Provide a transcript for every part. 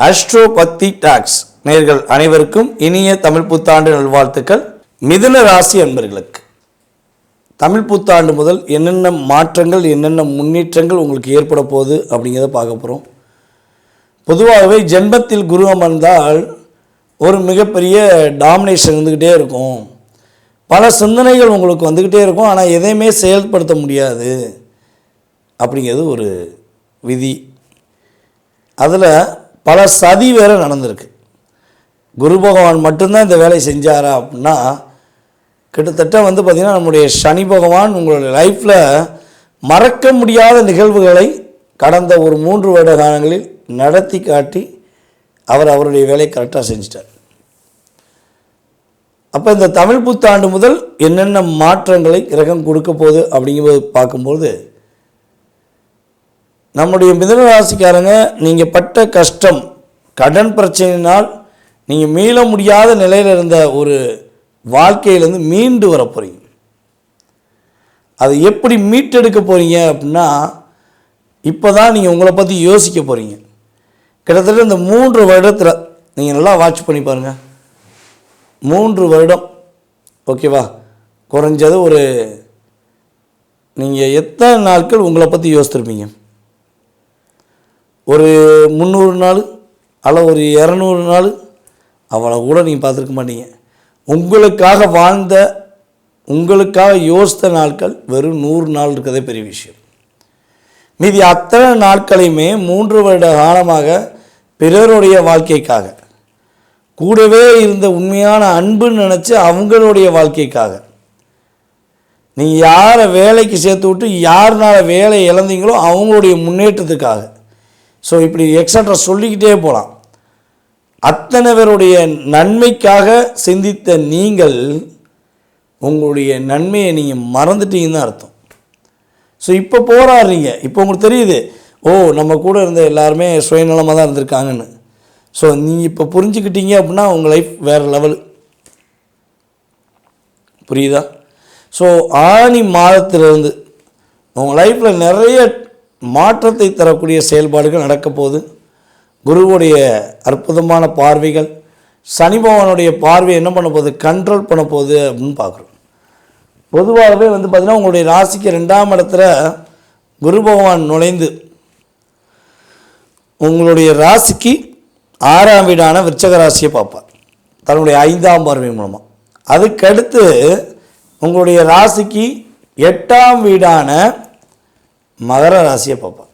Astro பக்தி tax நேயர்கள் அனைவருக்கும் இனிய தமிழ் புத்தாண்டு நல்வாழ்த்துக்கள். மிதுன ராசி அன்பர்களுக்கு தமிழ் புத்தாண்டு முதல் என்னென்ன மாற்றங்கள் என்னென்ன முன்னேற்றங்கள் உங்களுக்கு ஏற்பட போகுது அப்படிங்கிறத பார்க்க போகிறோம். பொதுவாகவே ஜென்மத்தில் குரு அமர்ந்தால் ஒரு மிகப்பெரிய டாமினேஷன் இருந்துக்கிட்டே இருக்கும். பல சிந்தனைகள் உங்களுக்கு வந்துக்கிட்டே இருக்கும். ஆனால் எதையுமே செயல்படுத்த முடியாது அப்படிங்கிறது ஒரு விதி. அதில் பல சதி வேறு நடந்திருக்கு. குரு பகவான் மட்டும்தான் இந்த வேலையை செஞ்சாரா அப்படின்னா கிட்டத்தட்ட பார்த்திங்கன்னா நம்முடைய சனி பகவான் உங்களுடைய லைஃப்பில் மறக்க முடியாத நிகழ்வுகளை கடந்த ஒரு 3 வருட காலங்களில் நடத்தி காட்டி அவருடைய வேலையை கரெக்டாக செஞ்சிட்டார். அப்போ இந்த தமிழ் புத்தாண்டு முதல் என்னென்ன மாற்றங்களை கிரகம் கொடுக்க போகுது அப்படிங்கும்போது பார்க்கும்போது நம்முடைய மிதுன ராசிக்காரங்க நீங்கள் பட்ட கஷ்டம் கடன் பிரச்சனையினால் நீங்கள் மீள முடியாத நிலையில் இருந்த ஒரு வாழ்க்கையிலேருந்து மீண்டு வர போகிறீங்க. அதை எப்படி மீட்டெடுக்க போகிறீங்க அப்படின்னா இப்போ தான் நீங்கள் உங்களை பற்றி யோசிக்க போகிறீங்க. கிட்டத்தட்ட இந்த 3 வருடத்தில் நீங்கள் நல்லா வாட்ச் பண்ணி பாருங்கள். 3 வருடம் ஓகேவா, குறைஞ்சது ஒரு நீங்கள் எத்தனை நாட்கள் உங்களை பற்றி யோசித்துருப்பீங்க? ஒரு 300 நாள் அல்ல ஒரு 200 நாள், அவ்வளோ கூட நீங்கள் பார்த்துருக்க மாட்டீங்க. உங்களுக்காக வாழ்ந்த உங்களுக்காக யோசித்த நாட்கள் வெறும் 100 நாள் இருக்கிறதே பெரிய விஷயம். மீதி அத்தனை நாட்களையுமே 3 வருட காலமாக பிறருடைய வாழ்க்கைக்காக கூடவே இருந்த உண்மையான அன்புன்னு நினச்சி அவங்களுடைய வாழ்க்கைக்காக நீங்கள் யாரை வேலைக்கு சேர்த்து விட்டு யாருனால வேலை இழந்தீங்களோ அவங்களுடைய முன்னேற்றத்துக்காக, ஸோ இப்படி எக்ஸட்ரா சொல்லிக்கிட்டே போகலாம். அத்தனை பேருடைய நன்மைக்காக சிந்தித்த நீங்கள் உங்களுடைய நன்மையை நீங்கள் மறந்துட்டீங்கன்னு தான் அர்த்தம். ஸோ இப்போ போராடுறீங்க. இப்போ உங்களுக்கு தெரியுது, நம்ம கூட இருந்த எல்லாருமே சுயநலமாக தான் இருந்திருக்காங்கன்னு. ஸோ நீங்கள் இப்போ புரிஞ்சுக்கிட்டீங்க அப்படின்னா உங்கள் லைஃப் வேறு லெவலு. புரியுதா? ஸோ ஆனி மாதத்திலிருந்து உங்கள் லைஃப்பில் நிறைய மாற்றத்தை தரக்கூடிய செயல்பாடுகள் நடக்க போகுது. குருவுடைய அற்புதமான பார்வைகள், சனி பகவானுடைய பார்வை என்ன பண்ண போகுது, கண்ட்ரோல் பண்ண போகுது அப்படின்னு பார்க்குறோம். பொதுவாகவே பார்த்திங்கன்னா உங்களுடைய ராசிக்கு 2ஆம் இடத்துல குரு பகவான் நுழைந்து உங்களுடைய ராசிக்கு 6ஆம் வீடான விருச்சக ராசியை பார்ப்பார் தன்னுடைய 5ஆம் பார்வை மூலமாக. அதுக்கடுத்து உங்களுடைய ராசிக்கு 8ஆம் வீடான மகர ராசியை பார்ப்பார்.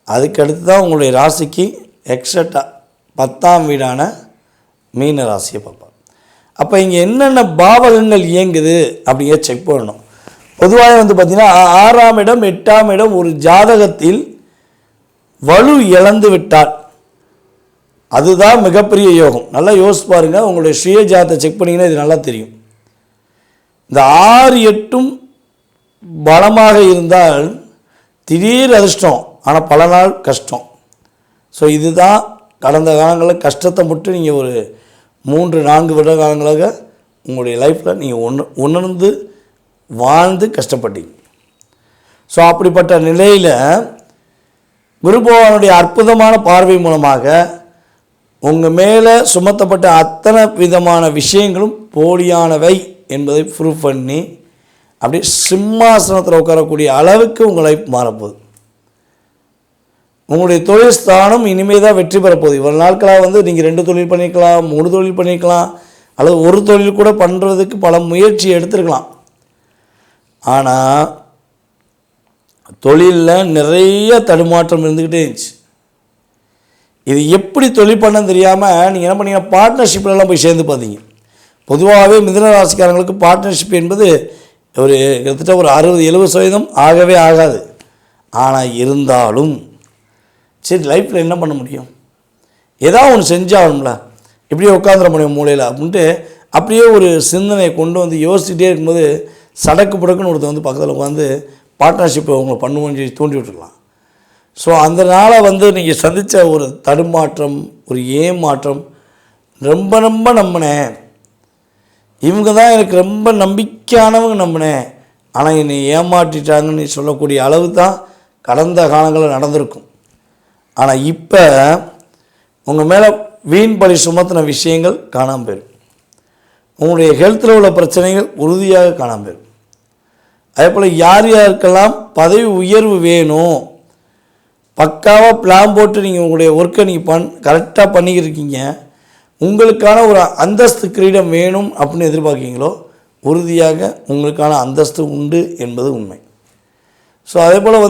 அதுக்கடுத்து தான் உங்களுடைய ராசிக்கு எக்ஸட்டா 10ஆம் வீடான மீன ராசியை பார்ப்பார். அப்போ இங்கே என்னென்ன பாவகங்கள் இயங்குது அப்படிங்கிற செக் பண்ணணும். பொதுவாக பார்த்திங்கன்னா 6ஆம் இடம் 8ஆம் இடம் ஒரு ஜாதகத்தில் வலு இழந்து விட்டால் அதுதான் மிகப்பெரிய யோகம். நல்லா யோசிச்சு பாருங்கள். உங்களுடைய சுய ஜாதகத்தை செக் பண்ணிங்கன்னா இது நல்லா தெரியும். இந்த 6 8ம் பலமாக இருந்தால் திடீர் அதிர்ஷ்டம், ஆனால் பல நாள் கஷ்டம். ஸோ இதுதான் கடந்த காலங்களில் கஷ்டத்தை மட்டும் நீங்கள் ஒரு 3-4 வருட காலங்களாக உங்களுடைய லைஃப்பில் நீங்கள் உணர்ந்து வாழ்ந்து கஷ்டப்பட்டீங்க. ஸோ அப்படிப்பட்ட நிலையில் குரு பகவானுடைய அற்புதமான பார்வை மூலமாக உங்கள் மேலே சுமத்தப்பட்ட அத்தனை விதமான விஷயங்களும் போலியானவை என்பதை ப்ரூவ் பண்ணி அப்படியே சிம்மாசனத்தில் உட்காரக்கூடிய அளவுக்கு உங்கள் லைஃப் மாறப்போகுது. உங்களுடைய தொழில் ஸ்தானம் இனிமேல் தான் வெற்றி பெறப்போகுது. இவ்வளோ நாட்களாக நீங்கள் 2 தொழில் பண்ணியிருக்கலாம், 3 தொழில் பண்ணியிருக்கலாம், அல்லது ஒரு தொழில் கூட பண்ணுறதுக்கு பல முயற்சி எடுத்துருக்கலாம். ஆனால் தொழிலில் நிறைய தடுமாற்றம் இருந்துக்கிட்டே இருந்துச்சு. இது எப்படி தொழில் பண்ணன்னு தெரியாமல் நீங்கள் என்ன பண்ணீங்க, பார்ட்னர்ஷிப்லலாம் போய் சேர்ந்து பார்த்தீங்க. பொதுவாகவே மிதுன ராசிக்காரங்களுக்கு பார்ட்னர்ஷிப் என்பது ஒரு கிட்டத்தட்ட ஒரு 60-70% ஆகவே ஆகாது. ஆனால் இருந்தாலும் சரி, லைஃப்பில் என்ன பண்ண முடியும், ஏதாவது ஒன்று செஞ்சாகணும்ல, இப்படியே உட்காந்துட முடியும் மூலையில் அப்படின்ட்டு அப்படியே ஒரு சிந்தனையை கொண்டு யோசிச்சுட்டே இருக்கும்போது சடக்கு புடக்குன்னு ஒருத்தர் பக்கத்தில் உட்காந்து பார்ட்னர்ஷிப்பை உங்களை பண்ணுவோன்னு சொல்லி தூண்டி விட்டுருக்கலாம். ஸோ அந்த நாளை நீங்கள் சந்தித்த ஒரு தடுமாற்றம், ஒரு ஏமாற்றம், ரொம்ப ரொம்ப நம்பினேன், இவங்க தான் எனக்கு ரொம்ப நம்பிக்கையானவங்க நம்பினேன், ஆனால் என்னை ஏமாற்றிட்டாங்கன்னு சொல்லக்கூடிய அளவு தான் கடந்த காலங்களில் நடந்திருக்கும். ஆனால் இப்போ உங்கள் மேலே வீண் பழி சுமத்தின விஷயங்கள் காணாமல் போயிடும். உங்களுடைய ஹெல்த்தில் உள்ள பிரச்சனைகள் உறுதியாக காணாமல் போயிடும். அதே போல் யார் யாருக்கெல்லாம் பதவி உயர்வு வேணும், பக்காவாக பிளான் போட்டு நீங்கள் உங்களுடைய ஒர்க்கை நீங்கள் கரெக்டாக பண்ணிக்கிட்டு இருக்கீங்க, உங்களுக்கான ஒரு அந்தஸ்து கிரீடம் வேணும் அப்படின்னு எதிர்பார்க்கீங்களோ, உறுதியாக உங்களுக்கான அந்தஸ்து உண்டு என்பது உண்மை. ஸோ அதே போல்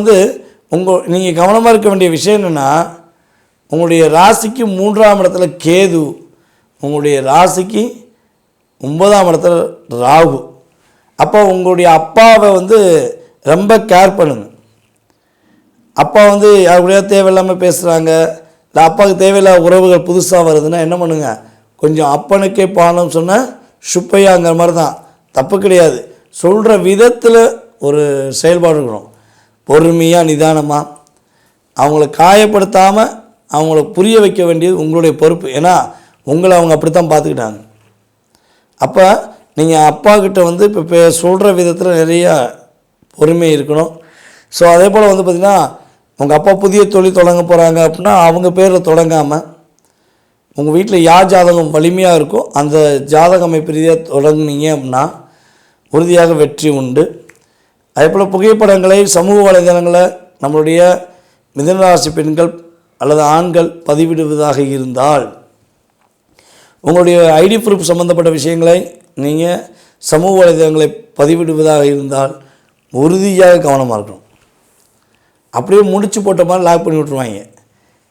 நீங்கள் கவனமாக இருக்க வேண்டிய விஷயம் என்னென்னா, உங்களுடைய ராசிக்கு 3ஆம் இடத்துல கேது, உங்களுடைய ராசிக்கு 9ஆம் இடத்துல ராகு. அப்போ உங்களுடைய அப்பாவை ரொம்ப கேர் பண்ணுங்க. அப்பா யாருடைய தேவையில்லாமல் பேசுகிறாங்க, இல்லை அப்பாவுக்கு தேவையில்லாத உறவுகள் புதுசாக வருதுன்னா என்ன பண்ணுங்க, கொஞ்சம் அப்பனுக்கே பானம் சொன்ன சுப்பையாங்கிற மாதிரி தான், தப்பு கிடையாது. சொல்கிற விதத்தில் ஒரு செயல்பாடு இருக்கணும். பொறுமையாக நிதானமாக அவங்கள காயப்படுத்தாமல் அவங்கள புரிய வைக்க வேண்டியது உங்களுடைய பொறுப்பு. ஏன்னா உங்களை அவங்க அப்படி தான் பார்த்துக்கிட்டாங்க. அப்போ நீங்கள் அப்பாக்கிட்ட இப்போ சொல்கிற விதத்தில் நிறையா பொறுமை இருக்கணும். ஸோ அதே போல் பார்த்திங்கன்னா, உங்கள் அப்பா புதிய தொழில் தொடங்க போகிறாங்க அப்படின்னா அவங்க பேரில் தொடங்காமல் உங்கள் வீட்டில் யார் ஜாதகம் வலிமையாக இருக்கோ அந்த ஜாதக அமைப்பு ரீதியாக தொடங்குனீங்க அப்படின்னா உறுதியாக வெற்றி உண்டு. அதே போல் புகைப்படங்களை சமூக வலைதளங்களில் நம்மளுடைய மிதுனராசி பெண்கள் அல்லது ஆண்கள் பதிவிடுவதாக இருந்தால், உங்களுடைய ஐடி ப்ரூஃப் சம்மந்தப்பட்ட விஷயங்களை நீங்கள் சமூக வலைதளங்களை பதிவிடுவதாக இருந்தால் உறுதியாக கவனமாக இருக்கணும். அப்படியே முடிச்சு போட்ட மாதிரி லாக் பண்ணி விட்ருவாங்க.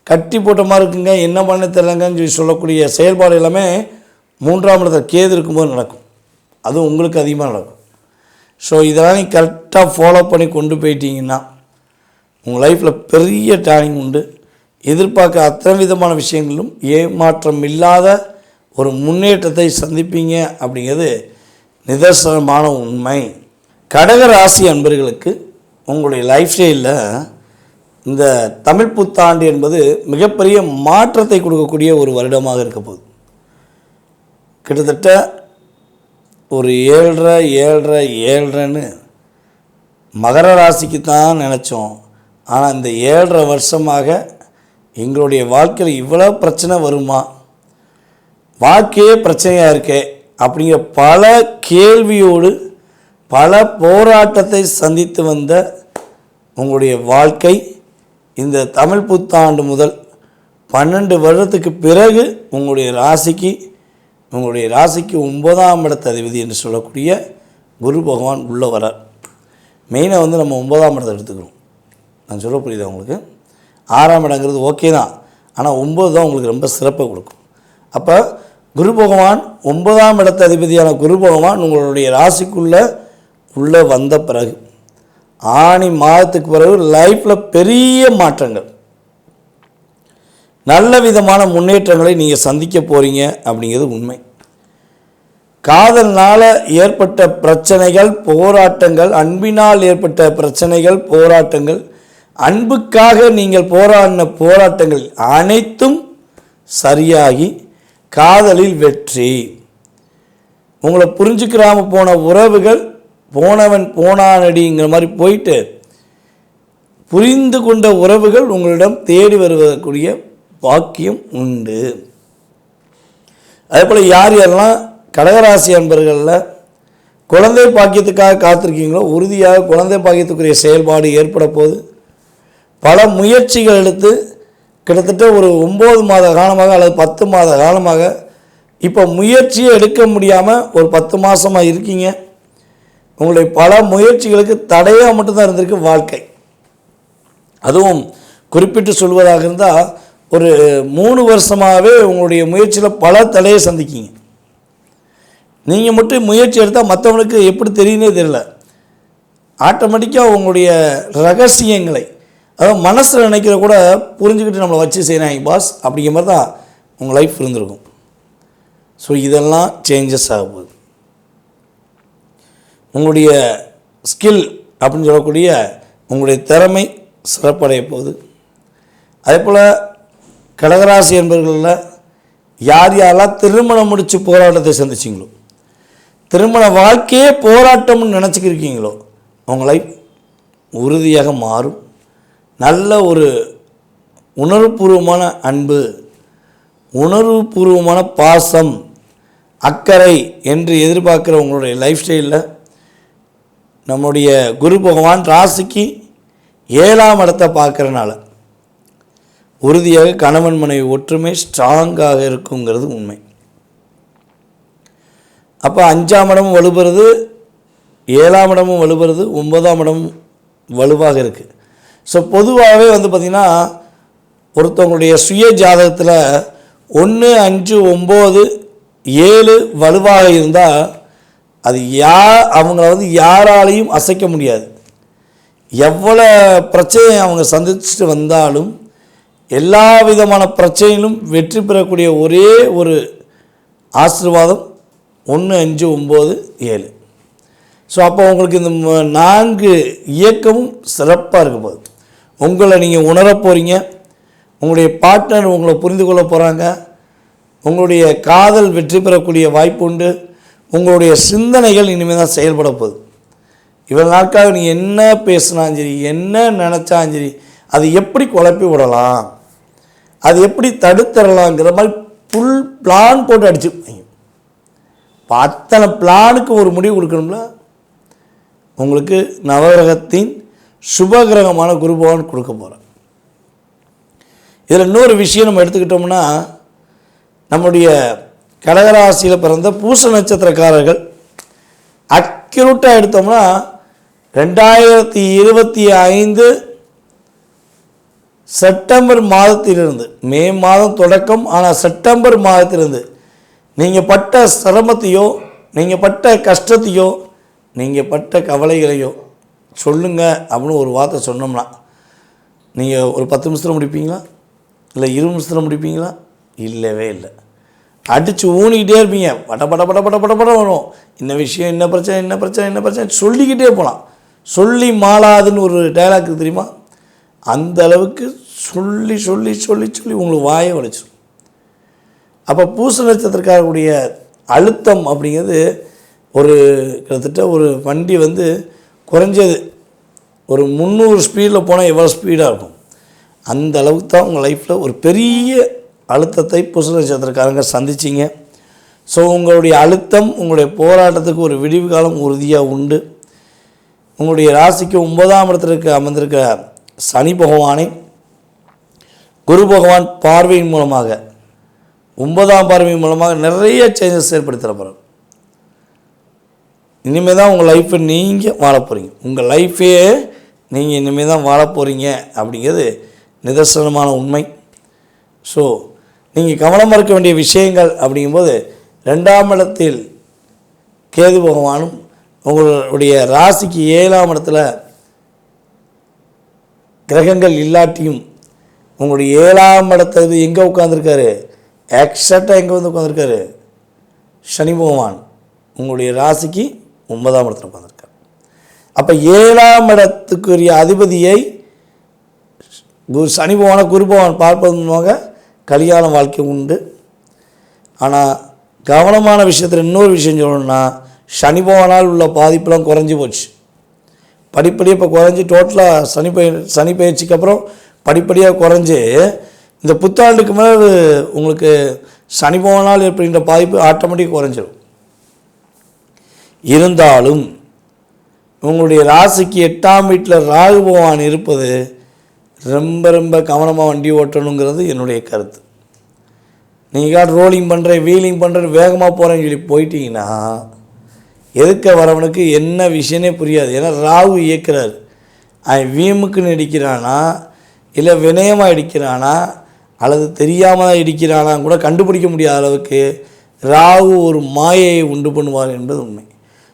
கட்டி போட்ட மாதிரி இருக்குங்க, என்ன பண்ண தெரியலங்கன்னு சொல்லக்கூடிய செயல்பாடு எல்லாமே 3ஆம் இடத்துல கேது இருக்கும்போது நடக்கும். அதுவும் உங்களுக்கு அதிகமாக நடக்கும். ஸோ இதெல்லாம் நீங்கள் கரெக்டாக ஃபாலோ பண்ணி கொண்டு போயிட்டீங்கன்னா உங்கள் லைஃப்பில் பெரிய டேர்னிங் உண்டு. எதிர்பார்க்க அத்தனை விதமான விஷயங்களும் ஏமாற்றம் இல்லாத ஒரு முன்னேற்றத்தை சந்திப்பீங்க அப்படிங்கிறது நிதர்சனமான உண்மை. கடக ராசி அன்பர்களுக்கு உங்களுடைய லைஃப் ஸ்டைலில் இந்த தமிழ் புத்தாண்டு என்பது மிகப்பெரிய மாற்றத்தை கொடுக்கக்கூடிய ஒரு வருடமாக இருக்க போகுது. கிட்டத்தட்ட ஒரு 7.5 மகர ராசிக்கு தான் நினச்சோம். ஆனால் இந்த 7.5 வருஷமாக எங்களுடைய வாழ்க்கையில் இவ்வளோ பிரச்சனை வருமா, வாழ்க்கையே பிரச்சனையாக இருக்கே அப்படிங்கிற பல கேள்வியோடு பல போராட்டத்தை சந்தித்து வந்த உங்களுடைய வாழ்க்கை இந்த தமிழ் புத்தாண்டு முதல் 12 வருடத்துக்கு பிறகு உங்களுடைய ராசிக்கு 9ஆம் இடத்த அதிபதி என்று சொல்லக்கூடிய குரு பகவான் உள்ளே வரார். மெயினாக நம்ம 9ஆம் இடத்தை எடுத்துக்கிறோம். நான் சொல்ல புரியுதா உங்களுக்கு? 6ஆம் இடங்கிறது ஓகே தான், ஆனால் 9 தான் உங்களுக்கு ரொம்ப சிறப்பை கொடுக்கும். அப்போ குரு பகவான் 9ஆம் இடத்த அதிபதியான குரு பகவான் உங்களுடைய ராசிக்குள்ளே வந்த பிறகு ஆனி மாதத்துக்கு பிறகு லைஃப்பில் பெரிய மாற்றங்கள், நல்ல விதமான முன்னேற்றங்களை நீங்கள் சந்திக்க போகிறீங்க அப்படிங்கிறது உண்மை. காதல்னால் ஏற்பட்ட பிரச்சனைகள் போராட்டங்கள், அன்பினால் ஏற்பட்ட பிரச்சனைகள் போராட்டங்கள், அன்புக்காக நீங்கள் போராடின போராட்டங்கள் அனைத்தும் சரியாகி காதலில் வெற்றி. உங்களை புரிஞ்சுக்கிறாமல் போன உறவுகள் போனவன் போனானடிங்கிற மாதிரி போயிட்டு புரிந்து கொண்ட உறவுகள் உங்களிடம் தேடி வருவதற்குரிய பாக்கியம் உண்டு. அதே போல் யாரெல்லாம் கடகராசி அன்பர்களில் குழந்தை பாக்கியத்துக்காக காத்திருக்கீங்களோ உறுதியாக குழந்தை பாக்கியத்துக்குரிய செயல்பாடு ஏற்பட போது பல முயற்சிகள் எடுத்து கிட்டத்தட்ட ஒரு 9 மாத காலமாக அல்லது 10 மாத காலமாக இப்போ முயற்சியை எடுக்க முடியாமல் ஒரு 10 மாதமாக இருக்கீங்க. உங்களுடைய பல முயற்சிகளுக்கு தடையாக மட்டும்தான் இருந்திருக்கு வாழ்க்கை. அதுவும் குறிப்பிட்டு சொல்வதாக இருந்தால் ஒரு 3 வருஷமாகவே உங்களுடைய முயற்சியில் பல தடையை சந்திக்கிங்க. நீங்கள் மட்டும் முயற்சி எடுத்தால் மற்றவனுக்கு எப்படி தெரியுன்னே தெரியல. ஆட்டோமேட்டிக்காக உங்களுடைய ரகசியங்களை அதாவது மனசில் நினைக்கிற கூட புரிஞ்சுக்கிட்டு நம்மளை வச்சு செய்கிறாங்க பாஸ் அப்படிங்கிற மாதிரி தான் உங்கள் லைஃப் இருந்திருக்கும். ஸோ இதெல்லாம் சேஞ்சஸ் ஆக போகுது. உங்களுடைய ஸ்கில் அப்படின்னு சொல்லக்கூடிய உங்களுடைய திறமை சிறப்படைய போகுது. அதே போல் கடகராசி என்பவர்களில் யாரெல்லாம் திருமணம் முடித்து போராட்டத்தை சந்திச்சிங்களோ, திருமண வாழ்க்கையே போராட்டம்னு நினச்சிக்கிருக்கீங்களோ, உங்கள் லைஃப் உறுதியாக மாறும். நல்ல ஒரு உணர்வுபூர்வமான அன்பு, உணர்வுபூர்வமான பாசம், அக்கறை என்று எதிர்பார்க்குற உங்களுடைய லைஃப் ஸ்டைலில் நம்முடைய குரு பகவான் ராசிக்கு 7ஆம் இடத்தை பார்க்குறனால உறுதியாக கணவன் மனைவி ஒற்றுமை ஸ்ட்ராங்காக இருக்குங்கிறது உண்மை. அப்போ 5ஆம் இடமும் வலுப்பெறுது, 7ஆம் இடமும் வலுப்பெறுது, 9ஆம் இடமும் வலுவாக இருக்குது. ஸோ பொதுவாகவே பார்த்திங்கன்னா ஒருத்தவங்களுடைய சுய ஜாதகத்தில் 1, 5, 9, 7 வலுவாக இருந்தால் அது அவங்கள யாராலையும் அசைக்க முடியாது. எவ்வளோ பிரச்சனை அவங்க சந்திச்சுட்டு வந்தாலும் எல்லா விதமான பிரச்சனையிலும் வெற்றி பெறக்கூடிய ஒரே ஒரு ஆசீர்வாதம் 1, 5, 9, 7. ஸோ அப்போ உங்களுக்கு இந்த 4 இயக்கமும் சிறப்பாக இருக்க போகுது. உங்களை நீங்கள் உணர போகிறீங்க, உங்களுடைய பார்ட்னர் உங்களை புரிந்து கொள்ள போகிறாங்க, உங்களுடைய காதல் வெற்றி பெறக்கூடிய வாய்ப்பு உண்டு, உங்களுடைய சிந்தனைகள் இனிமேல் தான் செயல்பட போகுது. இவ்வளோ நாட்காக நீ என்ன பேசினாலும் சரி, என்ன நினச்சாலும் சரி, அது எப்படி குழப்பி விடலாம், அது எப்படி தடுத்துடலாங்கிற மாதிரி ஃபுல் பிளான் போட்டு அடிச்சு இப்போ அத்தனை பிளானுக்கு ஒரு முடிவு கொடுக்கணும்ல. உங்களுக்கு நவகிரகத்தின் சுபகிரகமான குரு பகவான் கொடுக்க போகிறேன். இதில் இன்னொரு விஷயம் நம்ம எடுத்துக்கிட்டோம்னா, நம்முடைய கடகராசியில் பிறந்த பூச நட்சத்திரக்காரர்கள் அக்யூரேட்டாக எடுத்தோம்னா 2025 செப்டம்பர் மாதத்திலிருந்து, மே மாதம் தொடக்கம், ஆனால் செப்டம்பர் மாதத்திலிருந்து நீங்கள் பட்ட சிரமத்தையோ, நீங்கள் பட்ட கஷ்டத்தையோ, நீங்கள் பட்ட கவலைகளையோ சொல்லுங்கள் அப்படின்னு ஒரு வார்த்தை சொன்னோம்னா நீங்கள் ஒரு 10 நிமிஷத்தில் முடிப்பீங்களா? இல்லை 20 நிமிஷத்தில் முடிப்பீங்களா? இல்லவே இல்லை. அடித்து ஊனிக்கிட்டே இருப்பீங்க. பட பட பட பட பட படம் வரும். இந்த விஷயம், என்ன பிரச்சனை, என்ன பிரச்சனை, என்ன பிரச்சனை சொல்லிக்கிட்டே போகலாம். சொல்லி மாளாதுன்னு ஒரு டைலாக் தெரியுமா? அந்த அளவுக்கு சொல்லி சொல்லி சொல்லி சொல்லி உங்களுக்கு வாயை உடைச்சிடும். அப்போ பூச நட்சத்திரக்காரருடைய அழுத்தம் அப்படிங்கிறது ஒரு கிட்டத்தட்ட ஒரு வண்டி குறைஞ்சது ஒரு 300 ஸ்பீடில் போனால் எவ்வளோ ஸ்பீடாக இருக்கும், அந்த அளவுக்கு தான் உங்கள் லைஃப்பில் ஒரு பெரிய அழுத்தத்தை பூச நட்சத்திரக்காரங்க சந்திச்சிங்க. ஸோ உங்களுடைய அழுத்தம், உங்களுடைய போராட்டத்துக்கு ஒரு விடிவு காலம் உறுதியாக உண்டு. உங்களுடைய ராசிக்கு 9ஆம் இடத்திற்கு அமர்ந்திருக்க சனி பகவானை குரு பகவான் பார்வையின் மூலமாக, 9ஆம் பார்வையின் மூலமாக நிறைய சேஞ்சஸ் ஏற்படுத்த போகிறார். இனிமேல் தான் உங்கள் லைஃப்பை நீங்கள் வாழ போகிறீங்க. உங்கள் லைஃபையே நீங்கள் இனிமேல் தான் வாழ போகிறீங்க அப்படிங்கிறது நிதர்சனமான உண்மை. ஸோ நீங்கள் கவனமாக இருக்க வேண்டிய விஷயங்கள் அப்படிங்கும்போது, 2ஆம் இடத்தில் கேது பகவானும் உங்களுடைய ராசிக்கு 7ஆம் இடத்துல கிரகங்கள் இல்லாட்டியும் உங்களுடைய 7ஆம் இடத்துல எங்கே உட்காந்துருக்காரு, எக்ஸாக்டாக எங்கே உட்காந்துருக்காரு, சனி பகவான் உங்களுடைய ராசிக்கு 9ஆம் இடத்துல உட்காந்துருக்கார். அப்போ 7ஆம் இடத்துக்குரிய அதிபதியை சனி பகவானை குரு பகவான் பார்ப்பதன் மூலமாக கல்யாண வாழ்க்கை உண்டு. ஆனால் கவனமான விஷயத்தில் இன்னொரு விஷயம் சொல்லணும்னா, சனி பகவானால் உள்ள பாதிப்பெலாம் குறைஞ்சி போச்சு. படிப்படியாக இப்போ குறைஞ்சி டோட்டலாக சனி பயிற்சிக்கு அப்புறம் படிப்படியாக குறைஞ்சி இந்த புத்தாண்டுக்கு மேலே உங்களுக்கு சனி பகவானால் ஏற்படுகின்ற பாதிப்பு ஆட்டோமேட்டிக் குறைஞ்சிடும். இருந்தாலும் உங்களுடைய ராசிக்கு 8ஆம் வீட்டில் ராகு பகவான் இருப்பது ரொம்ப ரொம்ப கவனமாக வண்டி ஓட்டணுங்கிறது என்னுடைய கருத்து. நீங்கள் ரோலிங் பண்ணுறேன், வீலிங் பண்ணுறேன், வேகமாக போகிறேன்னு சொல்லி போயிட்டீங்கன்னா எதுக்க வரவனுக்கு என்ன விஷயமே புரியாது. ஏன்னா ராகு இயக்கிறார். அவன் வீமுக்குன்னு இடிக்கிறானா, இல்லை வினயமாக இடிக்கிறானா, அல்லது தெரியாமல் இடிக்கிறானா கூட கண்டுபிடிக்க முடியாத அளவுக்கு ராகு ஒரு மாயையை உண்டு பண்ணுவார் என்பது உண்மை.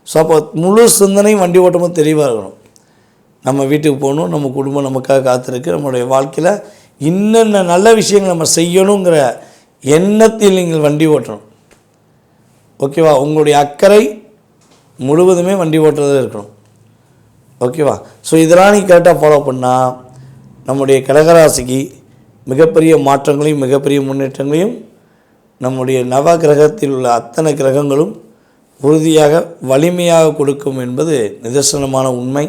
ஸோ அப்போ முழு சிந்தனையும் வண்டி ஓட்டமும் தெளிவாக இருக்கணும். நம்ம வீட்டுக்கு போகணும், நம்ம குடும்பம் நமக்காக காத்திருக்கு, நம்மளுடைய வாழ்க்கையில் இன்னென்ன நல்ல விஷயங்கள் நம்ம செய்யணுங்கிற எண்ணத்தில் நீங்கள் வண்டி ஓட்டணும். ஓகேவா? உங்களுடைய அக்கறை முழுவதுமே வண்டி ஓட்டுறதில் இருக்கணும். ஓகேவா? ஸோ இதெல்லாம் நீங்கள் கரெக்டாக ஃபாலோ பண்ணால் நம்முடைய கடகராசிக்கு மிகப்பெரிய மாற்றங்களையும் மிகப்பெரிய முன்னேற்றங்களையும் நம்முடைய நவ கிரகத்தில் உள்ள அத்தனை கிரகங்களும் உறுதியாக வலிமையாக கொடுக்கும் என்பது நிதர்சனமான உண்மை.